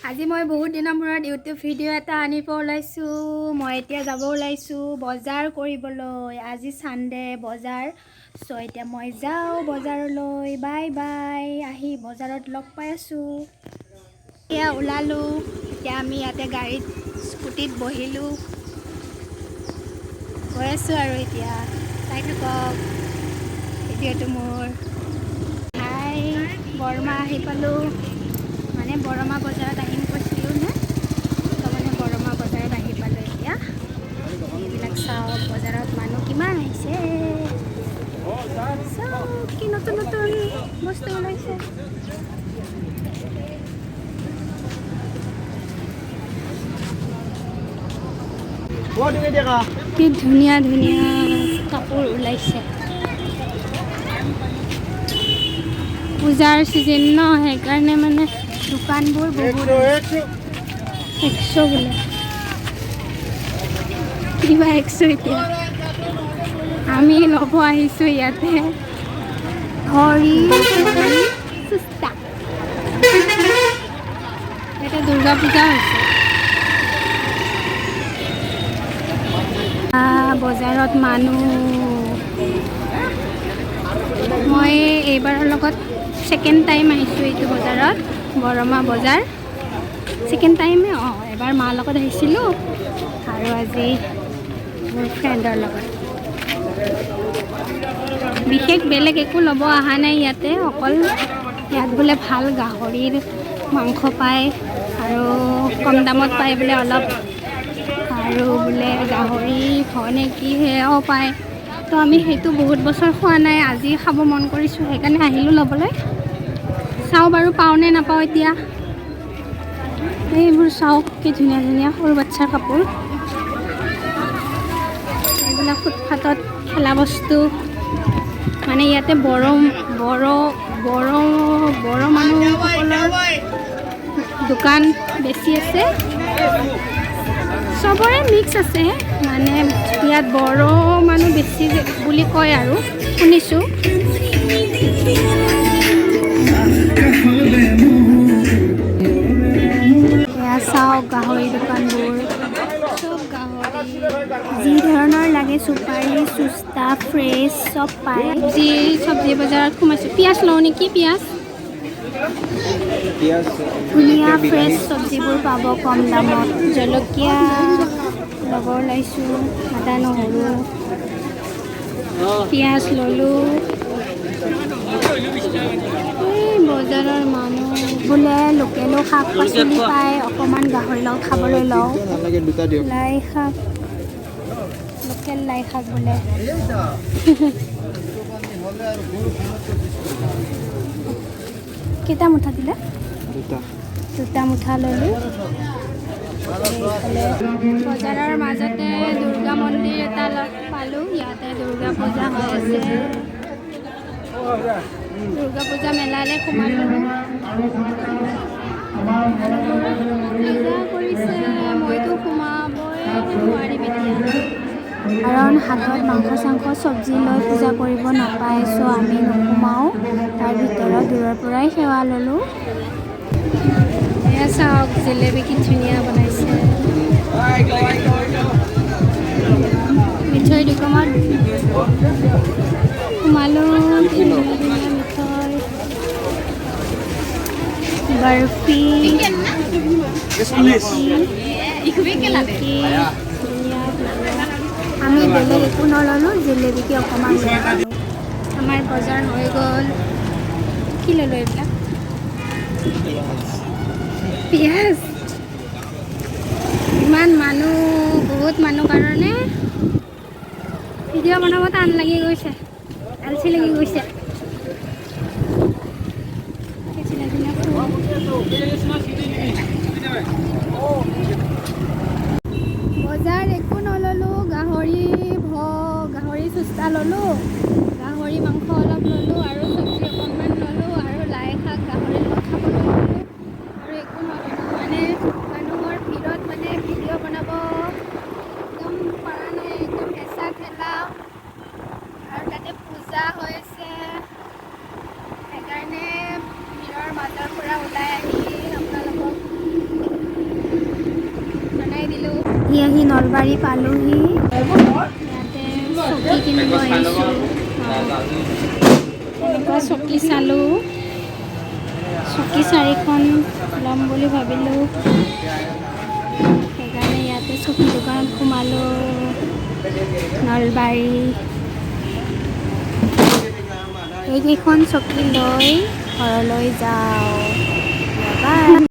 আজি মই বহুত দিনৰ মূৰত ইউটিউব ভিডিঅ' এটা আনিব ওলাইছোঁ। মই এতিয়া যাব ওলাইছোঁ বজাৰ কৰিবলৈ। আজি ছানডে বজাৰ। চ' এতিয়া মই যাওঁ বজাৰলৈ। Bye bye. আহি বজাৰত লগ পাই আছোঁ। এতিয়া ওলালোঁ। এতিয়া আমি ইয়াতে গাড়ীত স্কুটিত বহিলোঁ। গৈ আছোঁ আৰু এতিয়া চাই থাকক ভিডিঅ'টো মোৰ। হাই বৰমা আহি পালোঁ। মানে বৰমা বজাৰত আহিম কৈছিলোঁ নে? তাৰমানে বৰমা বজাৰত আহি পালোঁ এতিয়া। এইবিলাক চাওক বজাৰত মানুহ কিমান আহিছে। চাওক কি নতুন নতুন বস্তু ওলাইছে। কি ধুনীয়া ধুনীয়া কাপোৰ ওলাইছে। পূজাৰ চিজন ন, সেইকাৰণে মানে দোকানবোৰ বহুত 100 বোলে। কিবা 100 এতিয়া আমি ল'ব আহিছোঁ ইয়াতে ঘড়ী চুস্তা। ইয়াতে দুৰ্গা পূজা হৈছে। বজাৰত মানুহ। মই এইবাৰৰ লগত ছেকেণ্ড টাইম আহিছোঁ এইটো বজাৰত, বৰমা বজাৰ। ছেকেণ্ড টাইমে এবাৰ মাৰ লগত আহিছিলোঁ আৰু আজি মোৰ ফ্ৰেণ্ডৰ লগত। বিশেষ বেলেগ একো ল'ব অহা নাই ইয়াতে, অকল ইয়াত বোলে ভাল গাহৰিৰ মাংস পায় আৰু কম দামত পায় বোলে অলপ, আৰু বোলে গাহৰি নে কি সেয়াও পায়। তো আমি সেইটো বহুত বছৰ খোৱা নাই, আজি খাব মন কৰিছোঁ সেইকাৰণে আহিলোঁ ল'বলৈ। চাওঁ বাৰু পাওঁনে নাপাওঁ এতিয়া। এইবোৰ চাওক কি ধুনীয়া ধুনীয়া সৰু বাচ্ছাৰ কাপোৰ। এইবিলাক ফুটপাথত খেলা বস্তু। মানে ইয়াতে বড়ো মানুহসকলৰ দোকান বেছি আছে। চবৰে মিক্স আছে, মানে ইয়াত বড়ো মানুহ বেছি বুলি কয় আৰু শুনিছোঁ। এয়া চাওক গাহৰি দোকানবোৰ, চব গাহৰি যি ধৰণৰ লাগে চুপাৰী চুস্তা ফ্ৰেছ চব পায়। চব্জি বজাৰত সোমাইছোঁ। পিঁয়াজ লওঁ নেকি? পিঁয়াজ ধুনীয়া ফ্ৰেছ চব্জিবোৰ পাব কম দামত। জলকীয়া ল'ব ওলাইছোঁ, আদা নহৰু পিঁয়াজ ল'লোঁ। এই বজাৰৰ মানুহ বোলে লোকেলো শাক পাচলি পায়, অকণমান গাহৰি লগত খাবলৈ লওঁ। লাই শাক, লোকেল লাই শাক বোলে। কেইটা মুঠা দিলে? দুটা মুঠা ল'লোঁ। বজাৰৰ মাজতে দুৰ্গা মন্দিৰ এটা লগ পালোঁ। ইয়াতে দুৰ্গা পূজা হৈ আছে। দুৰ্গা পূজা মেলালৈ সোমালোঁ। পূজা কৰিছে, মইতো সোমাবই নোৱাৰিম এতিয়া, কাৰণ হাতত মাংস চাংস চব্জি লৈ পূজা কৰিব নাপায়। চ' আমি নোসোমাওঁ তাৰ ভিতৰত, দূৰৰ পৰাই সেৱা ল'লোঁ। এয়া চাওক জেলেপি কি ধুনীয়া বনাইছে। মিঠৈ দোকানত সোমালোঁ। কি ধুনীয়া ধুনীয়া মিঠৈ, বৰফি, আমি বেলেগ একো নল'লোঁ, জেলেপি অকণমান ল'লোঁ। আমাৰ বজাৰ হৈ গ'ল। কি ল'লোঁ এইবিলাক? পিঁয়াজ। ইমান মানুহ, বহুত মানুহ কাৰণে ভিডিঅ' বনাব টান লাগি গৈছে, আলচি লাগি গৈছে। বজাৰ একো নল'লোঁ। গাহৰি চুস্তা ল'লোঁ, গাহৰি মাংস অলপ ল'লোঁ আৰু চব্জি অকণমান ল'লোঁ আৰু লাই শাক গাহৰি লগত খাবলৈ ল'লোঁ আৰু একো নল'লোঁ। মানে মানুহৰ ভিৰত মানে ভিডিঅ' বনাব একদম পৰা নাই, একদম হেঁচা ঠেলা। আৰু তাতে পূজা হৈ আছে, সেইকাৰণে ভিৰৰ মাজৰ পৰা ওলাই আহি আপোনালোকক নলবাৰী পালোহি ইয়াতে চকী কিনিব আহিছোঁ এনেকুৱা চকী চালোঁ চকী 4খন ল'ম বুলি ভাবিলোঁ সেইকাৰণে ইয়াতে চকী দোকানত সোমালোঁ নলবাৰী এইকেইখন চকী লৈ ঘৰলৈ যাওঁ বাই